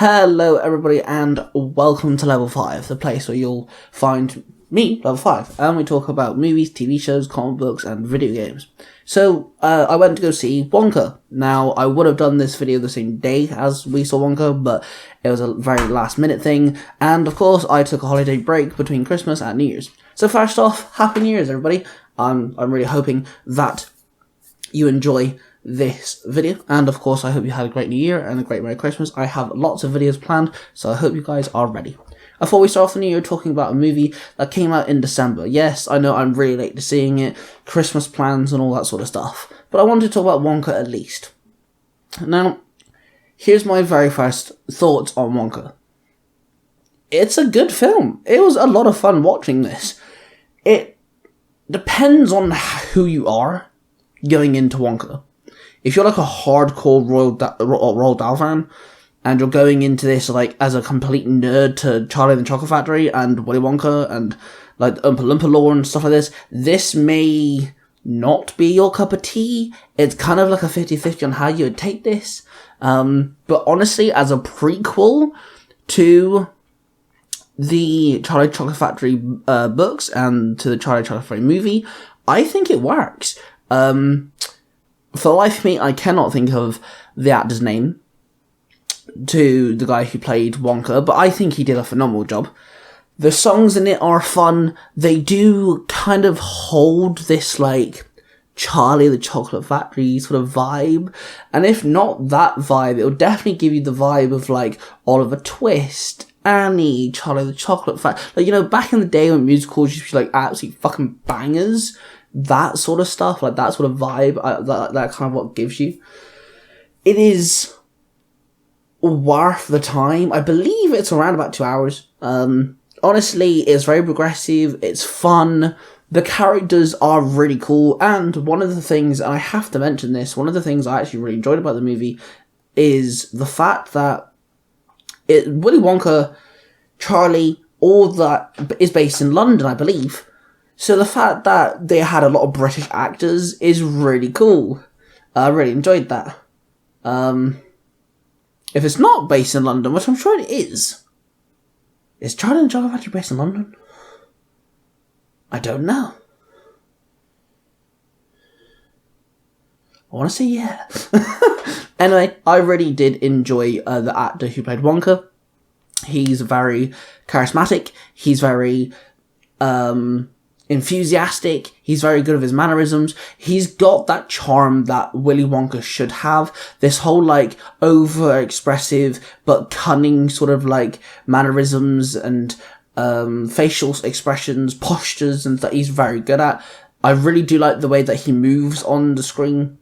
Hello everybody and welcome to Level 5, the place where you'll find me, Level 5, and we talk about movies, TV shows, comic books and video games. So, I went to go see Wonka. Now, I would have done this video the same day as we saw Wonka, but it was a very last minute thing, and of course I took a holiday break between Christmas and New Year's. So first off, Happy New Year's everybody. I'm really hoping that you enjoy this video, and of course I hope you had a great New Year and a great Merry Christmas. I have lots of videos planned, so I hope you guys are ready. Before we start off the new year, talking about a movie that came out in December. Yes, I know I'm really late to seeing it, Christmas plans and all that sort of stuff, but I wanted to talk about Wonka at least. Now, here's my very first thoughts on Wonka. It's a good film. It was a lot of fun watching this. It depends on who you are going into Wonka. If you're like a hardcore Roald Dahl fan, and you're going into this like as a complete nerd to Charlie and the Chocolate Factory and Willy Wonka and like Oompa Loompa lore and stuff like this may not be your cup of tea. It's kind of like a 50-50 on how you would take this. But honestly, as a prequel to the Charlie and the Chocolate Factory books and to the Charlie and the Chocolate Factory movie, I think it works. For the life of me, I cannot think of the actor's name to the guy who played Wonka, but I think he did a phenomenal job. The songs in it are fun. They do kind of hold this, like, Charlie the Chocolate Factory sort of vibe. And if not that vibe, it will definitely give you the vibe of, like, Oliver Twist, Annie, Charlie the Chocolate Factory. Like, you know, back in the day when musicals used to be, like, absolute fucking bangers, that sort of stuff, like that sort of vibe, that kind of what gives you. It is worth the time. I believe it's around about 2 hours. Honestly, it's very progressive, it's fun, the characters are really cool, and one of the things, and I have to mention this, one of the things I actually really enjoyed about the movie is the fact that Willy Wonka, Charlie, all that is based in London, I believe. So the fact that they had a lot of British actors is really cool. I really enjoyed that. If it's not based in London, which I'm sure it is Charlie and the Chocolate Factory based in London? I don't know. I want to say yeah. Anyway, I really did enjoy the actor who played Wonka. He's very charismatic. He's very enthusiastic. He's very good with his mannerisms. He's got that charm that Willy Wonka should have. This whole like over expressive but cunning sort of like mannerisms and facial expressions, postures, and that he's very good at. I really do like the way that he moves on the screen.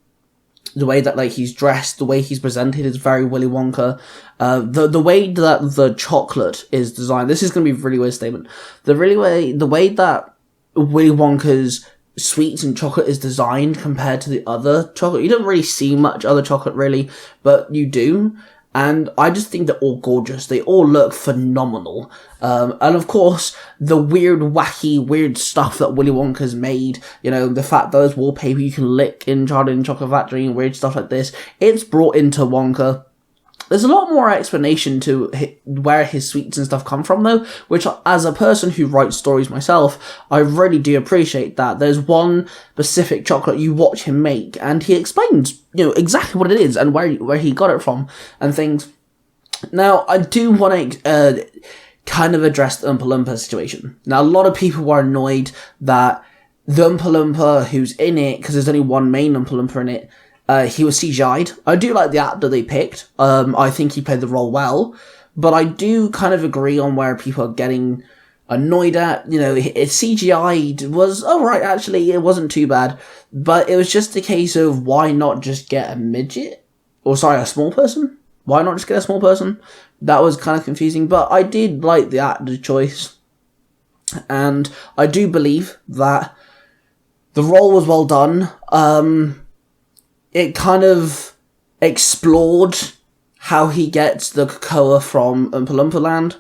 The way that like he's dressed, the way he's presented is very Willy Wonka. The way that the chocolate is designed. This is going to be a really weird statement. The way that Willy Wonka's sweets and chocolate is designed compared to the other chocolate. You don't really see much other chocolate really, but you do. And I just think they're all gorgeous. They all look phenomenal. And of course, the weird, wacky, weird stuff that Willy Wonka's made, you know, the fact that there's wallpaper you can lick in Charlie and the Chocolate Factory and weird stuff like this, it's brought into Wonka. There's a lot more explanation to where his sweets and stuff come from, though, which, as a person who writes stories myself, I really do appreciate that. There's one specific chocolate you watch him make, and he explains, you know, exactly what it is and where he got it from and things. Now, I do want to kind of address the Oompa Loompa situation. Now, a lot of people were annoyed that the Oompa Loompa who's in it, because there's only one main Oompa Loompa in it, he was CGI'd. I do like the actor they picked. I think he played the role well. But I do kind of agree on where people are getting annoyed at. You know, CGI'd was alright, actually. It wasn't too bad. But it was just a case of why not just get a midget? Or sorry, a small person? Why not just get a small person? That was kind of confusing. But I did like the actor choice. And I do believe that the role was well done. It kind of explored how he gets the cocoa from Oompa Loompa Land,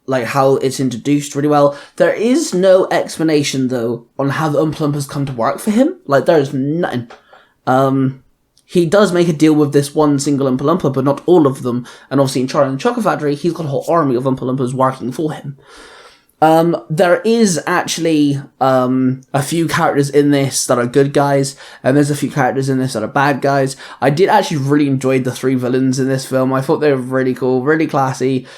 like how it's introduced really well. There is no explanation, though, on how the Oompa Loompas come to work for him. Like, there is nothing. he does make a deal with this one single Oompa Loompa, but not all of them. And obviously in Charlie and the Chocolate Factory, he's got a whole army of Oompa Loompas working for him. There is actually a few characters in this that are good guys, and there's a few characters in this that are bad guys. I did actually really enjoy the 3 villains in this film. I thought they were really cool, really classy.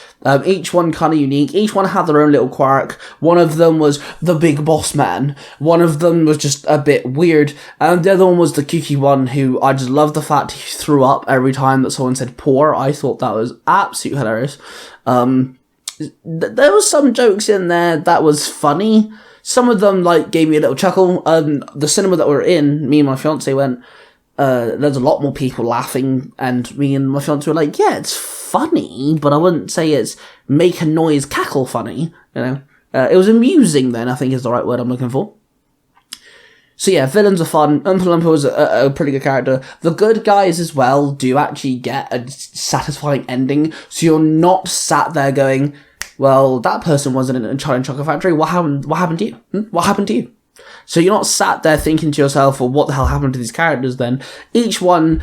Each one kind of unique. Each one had their own little quirk. One of them was the big boss man. One of them was just a bit weird. And the other one was the kooky one who I just loved the fact he threw up every time that someone said poor. I thought that was absolutely hilarious. There was some jokes in there that was funny. Some of them, like, gave me a little chuckle. The cinema that we're in, me and my fiance went, there's a lot more people laughing, and me and my fiance were like, yeah, it's funny, but I wouldn't say it's make a noise cackle funny, you know. It was amusing then, I think is the right word I'm looking for. So yeah, villains are fun. Oompa Loompa was a pretty good character. The good guys as well do actually get a satisfying ending, so you're not sat there going, well, that person wasn't in Charlie and Chocolate Factory, what happened to you? What happened to you? So you're not sat there thinking to yourself, well, what the hell happened to these characters then? Each one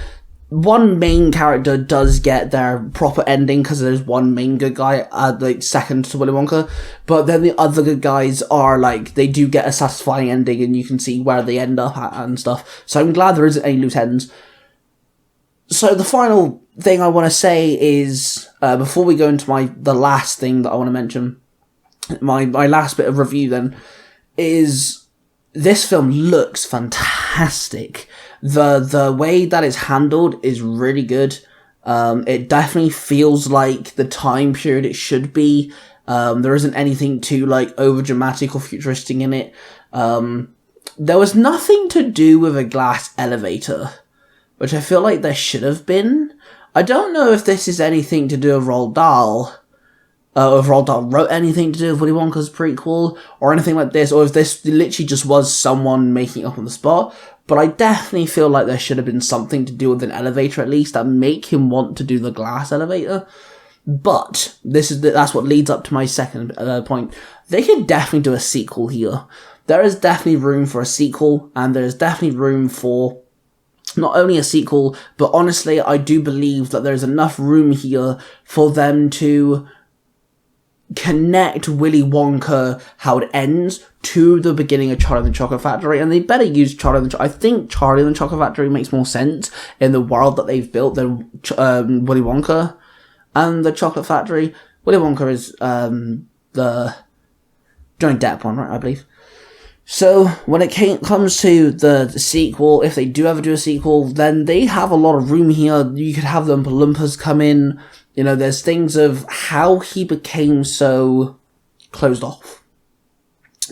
main character does get their proper ending, because there's one main good guy, like, second to Willy Wonka, but then the other good guys are, like, they do get a satisfying ending, and you can see where they end up at and stuff. So I'm glad there isn't any loose ends. So the final thing I want to say is, before we go into the last thing that I want to mention, my last bit of review then, is this film looks fantastic. The way that it's handled is really good. It definitely feels like the time period it should be. There isn't anything too, like, over dramatic or futuristic in it. There was nothing to do with a glass elevator, which I feel like there should have been. I don't know if this is anything to do with Roald Dahl, if Roald Dahl wrote anything to do with Willy Wonka's prequel, or anything like this, or if this literally just was someone making it up on the spot. But I definitely feel like there should have been something to do with an elevator, at least, that make him want to do the glass elevator. But that's what leads up to my second point. They could definitely do a sequel here. There is definitely room for a sequel, and there is definitely room for not only a sequel, but honestly, I do believe that there's enough room here for them to connect Willy Wonka, how it ends, to the beginning of Charlie and the Chocolate Factory, and they better use I think Charlie and the Chocolate Factory makes more sense in the world that they've built than Willy Wonka and the Chocolate Factory. Willy Wonka is the Johnny Depp one, right, I believe. So, when it comes to the sequel, if they do ever do a sequel, then they have a lot of room here. You could have the Oompa Loompas come in. You know, there's things of how he became so closed off.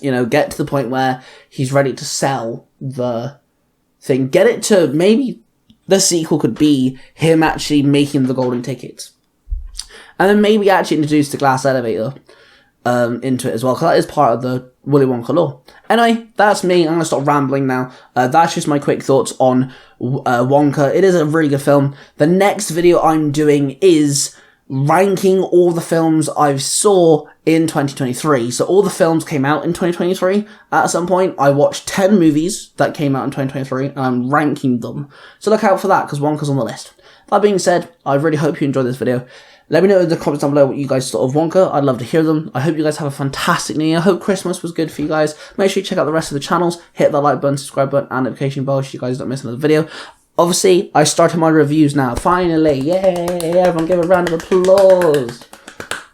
You know, get to the point where he's ready to sell the thing. Get it to, maybe the sequel could be him actually making the golden tickets. And then maybe actually introduce the glass elevator into it as well, because that is part of the Willy Wonka lore. Anyway, that's me. I'm going to stop rambling now. That's just my quick thoughts on Wonka. It is a really good film. The next video I'm doing is ranking all the films I saw in 2023. So all the films came out in 2023. At some point, I watched 10 movies that came out in 2023, and I'm ranking them. So look out for that, because Wonka's on the list. That being said, I really hope you enjoyed this video. Let me know in the comments down below what you guys thought of Wonka. I'd love to hear them. I hope you guys have a fantastic new year. I hope Christmas was good for you guys. Make sure you check out the rest of the channels. Hit that like button, subscribe button, and notification bell so you guys don't miss another video. Obviously, I started my reviews now. Finally. Yay! Everyone give a round of applause.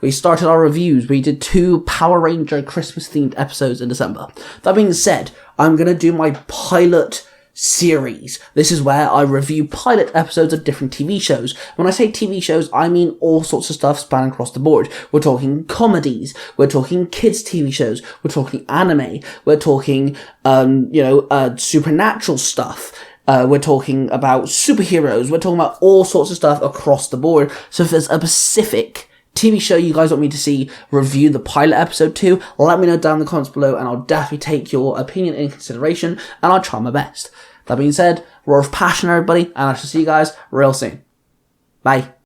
We started our reviews. We did 2 Power Ranger Christmas-themed episodes in December. That being said, I'm going to do my pilot series. This is where I review pilot episodes of different TV shows. When I say TV shows, I mean all sorts of stuff spanning across the board. We're talking comedies, we're talking kids TV shows, we're talking anime, we're talking, supernatural stuff. We're talking about superheroes, we're talking about all sorts of stuff across the board. So if there's a specific TV show you guys want me to see review the pilot episode to, let me know down in the comments below, and I'll definitely take your opinion in consideration, and I'll try my best. That being said, roar of passion, everybody, and I shall see you guys real soon. Bye.